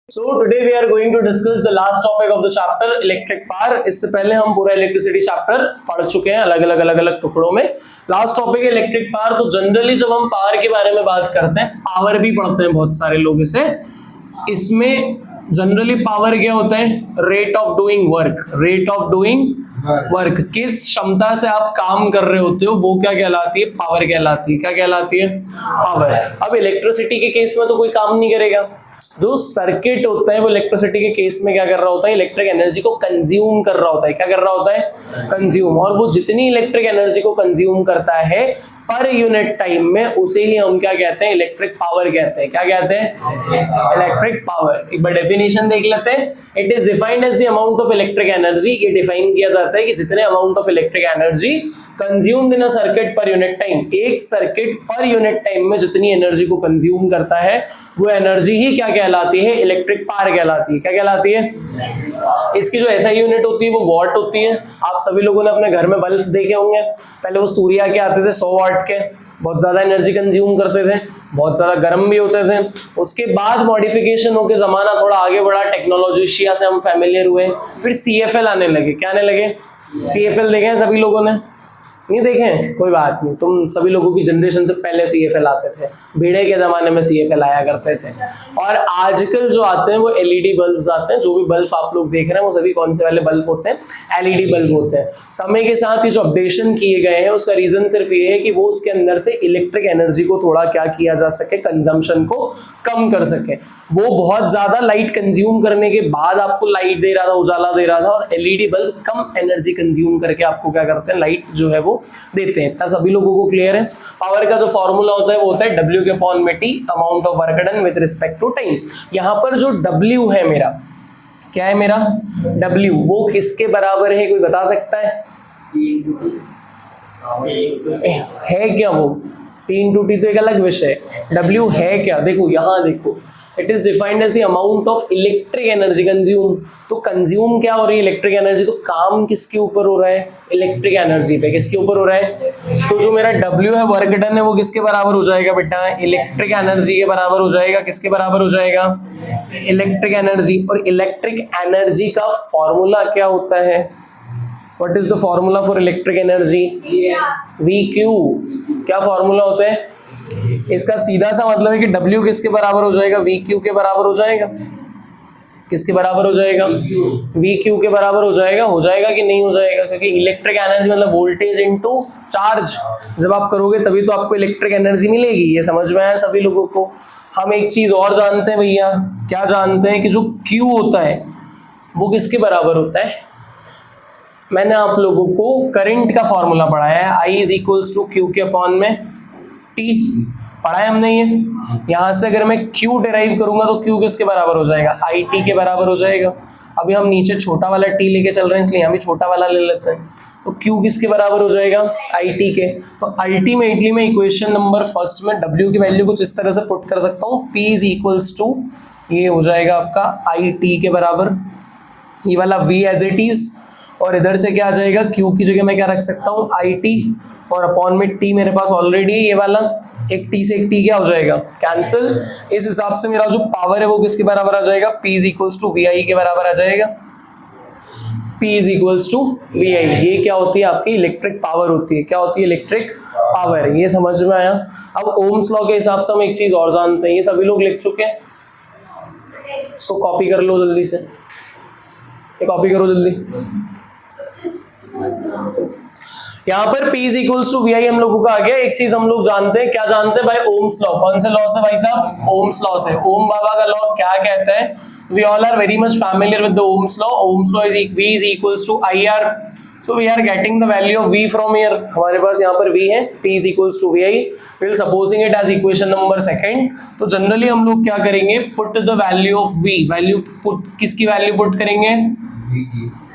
So today we are going to discuss the last topic of the chapter electric power. इससे पहले हम पूरा electricity chapter पढ़ चुके हैं अलग अलग टुकड़ों में। लास्ट टॉपिक है इलेक्ट्रिक पावर। तो जनरली जब हम पावर के बारे में बात करते हैं, पावर भी पढ़ते हैं बहुत सारे लोग इसे। इसमें जनरली पावर क्या होता है? Rate of doing work. Rate of doing work, किस क्षमता से आप काम कर रहे होते हो वो क्या कहलाती है? पावर कहलाती है। क्या कहलाती है? पावर। अब इलेक्ट्रिसिटी के केस में तो कोई काम नहीं करेगा। जो सर्किट होता है वो इलेक्ट्रिसिटी के केस में क्या कर रहा होता है? इलेक्ट्रिक एनर्जी को कंज्यूम कर रहा होता है। क्या कर रहा होता है? कंज्यूम। और वो जितनी इलेक्ट्रिक एनर्जी को कंज्यूम करता है पर यूनिट टाइम में, उसे ही हम क्या कहते हैं? इलेक्ट्रिक पावर कहते हैं। क्या कहते हैं? Electric power. एक बार डेफिनेशन देख लेते हैं। It is defined as the amount of electric energy. ये डिफाइन किया जाता है कि जितने amount of electric energy consumed in a circuit per unit time, एक सर्किट पर यूनिट टाइम में जितनी एनर्जी को कंज्यूम करता है वो एनर्जी ही क्या कहलाती है? इलेक्ट्रिक पावर कहलाती है। क्या कहलाती है? इसकी जो ऐसा यूनिट होती है वो वॉट होती है। आप सभी लोगों ने अपने घर में बल्ब देखे होंगे। पहले वो सूर्य के आते थे 100 वाट के, बहुत ज्यादा एनर्जी कंज्यूम करते थे, बहुत ज्यादा गर्म भी होते थे। उसके बाद मॉडिफिकेशन होकर जमाना थोड़ा आगे बढ़ा, टेक्नोलॉजी से हम फैमिलियर हुए, फिर CFL आने लगे। क्या आने लगे? CFL देखे हैं सभी लोगों ने? नहीं देखे? कोई बात नहीं, तुम सभी लोगों की जनरेशन से पहले CFL आते थे। भेड़े के जमाने में CFL आया करते थे। और आजकल जो आते हैं वो LED बल्ब आते हैं। जो भी बल्ब आप लोग देख रहे हैं वो सभी कौन से वाले बल्ब होते हैं? LED बल्ब होते हैं। समय के साथ ही जो अपडेशन किए गए हैं उसका रीजन सिर्फ ये है कि वो उसके अंदर से इलेक्ट्रिक एनर्जी को थोड़ा क्या किया जा सके, कंजम्पशन को कम कर सके। वो बहुत ज्यादा लाइट कंज्यूम करने के बाद आपको लाइट दे रहा था, उजाला दे रहा था, और LED बल्ब कम एनर्जी कंज्यूम करके आपको क्या करते हैं? लाइट जो है वो देते हैं। इतना सभी लोगों को क्लियर है? पावर का जो फॉर्मूला होता है वो होता है W/T, amount of work done with respect to time. यहाँ पर जो W है मेरा, क्या है मेरा? W, वो किसके बराबर है? कोई बता सकता है? है क्या वो? P/T तो एक अलग विषय है। W है क्या? देखो यहाँ देखो, it is defined as the amount of electric energy consume. तो कंज्यूम क्या हो रही है? Electric energy. तो काम किसके ऊपर हो रहा है? इलेक्ट्रिक एनर्जी पे। किसके ऊपर हो रहा है? तो जो मेरा W है, वर्क डन है, वो किसके बराबर हो जाएगा बेटा? इलेक्ट्रिक एनर्जी के बराबर हो जाएगा। किसके बराबर हो जाएगा? Electric energy. और इलेक्ट्रिक एनर्जी का फॉर्मूला क्या होता है? What is the formula for electric energy? VQ। क्या फॉर्मूला होता है इसका? सीधा सा मतलब है कि W किसके बराबर हो जाएगा? VQ के बराबर हो जाएगा। किसके बराबर हो जाएगा? VQ के बराबर हो जाएगा। हो जाएगा कि नहीं हो जाएगा? क्योंकि इलेक्ट्रिक एनर्जी मतलब वोल्टेज इनटू चार्ज। जब आप करोगे तभी तो आपको इलेक्ट्रिक एनर्जी मिलेगी। ये समझ में आया सभी लोगों को? हम एक चीज और जानते हैं भैया। क्या जानते हैं? कि जो Q होता है वो किसके बराबर होता है? मैंने आप लोगों को करंट का फॉर्मूला पढ़ाया है। I = Q के अपॉन में T पढ़ा है हमने। ये यहां से अगर मैं Q डिराइव करूंगा तो Q किसके बराबर हो जाएगा? IT के बराबर हो जाएगा। अभी हम नीचे छोटा वाला T लेके चल रहे हैं, इसलिए हम भी छोटा वाला ले लेते हैं। तो Q किसके बराबर हो जाएगा? IT के। तो अल्टीमेटली मैं इक्वेशन नंबर फर्स्ट में W की वैल्यू कुछ इस तरह से पुट कर सकता हूँ। P = ये हो जाएगा आपका IT के बराबर, ये वाला V एज इट इज, और इधर से क्या आ जाएगा? Q की जगह मैं क्या रख सकता हूँ? IT, और अपॉन में T मेरे पास ऑलरेडी है ये वाला। एक T से एक T क्या हो जाएगा? कैंसिल। इस हिसाब से मेरा जो पावर है वो किसके बराबर आ जाएगा? P = VI के बराबर आ जाएगा। P = VI। ये क्या होती है? आपकी इलेक्ट्रिक पावर होती है। क्या होती है? Electric power. ये समझ में आया? अब ओम्स लॉ के हिसाब से हम एक चीज और जानते हैं। ये सभी लोग लिख चुके हैं? इसको कॉपी कर लो जल्दी से, ये कॉपी करो जल्दी। यहाँ पर P = VI हम लोगों का आ गया। एक चीज हम लोग जानते हैं। क्या जानते हैं भाई? Ohm's law. कौन से लॉ से भाई साहब? ओम्स लॉ से। ओम बाबा का लॉ क्या कहता है? We all are very much familiar with the Ohm's law. Ohm's law is V = IR। So we are getting the value of V from here. हमारे पास यहाँ पर V है। P = VI। Will supposing it as equation number second. तो generally हम लोग क्या करेंगे? Put the value of V। Value put, किसकी वैल्यू पुट करेंगे?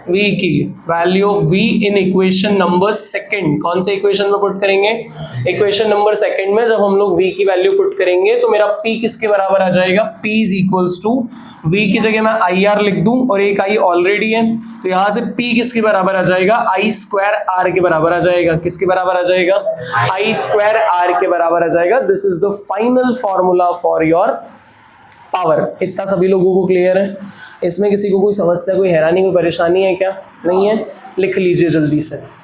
V की value of V in equation number second. कौन से इक्वेशन में पुट करेंगे? इक्वेशन नंबर सेकंड में जब हम लोग V की वैल्यू पुट करेंगे तो मेरा P किसके बराबर आ जाएगा? P = V की जगह मैं IR लिख दूं, और एक I ऑलरेडी है, तो यहां से P किसके बराबर आ जाएगा? I² R के बराबर आ जाएगा। किसके बराबर आ जाएगा? I² R के बराबर आ जाएगा। This is the final formula for your power. इतना सभी लोगों को क्लियर है? इसमें किसी को कोई समस्या, कोई हैरानी, कोई परेशानी है क्या? नहीं है? लिख लीजिए जल्दी से।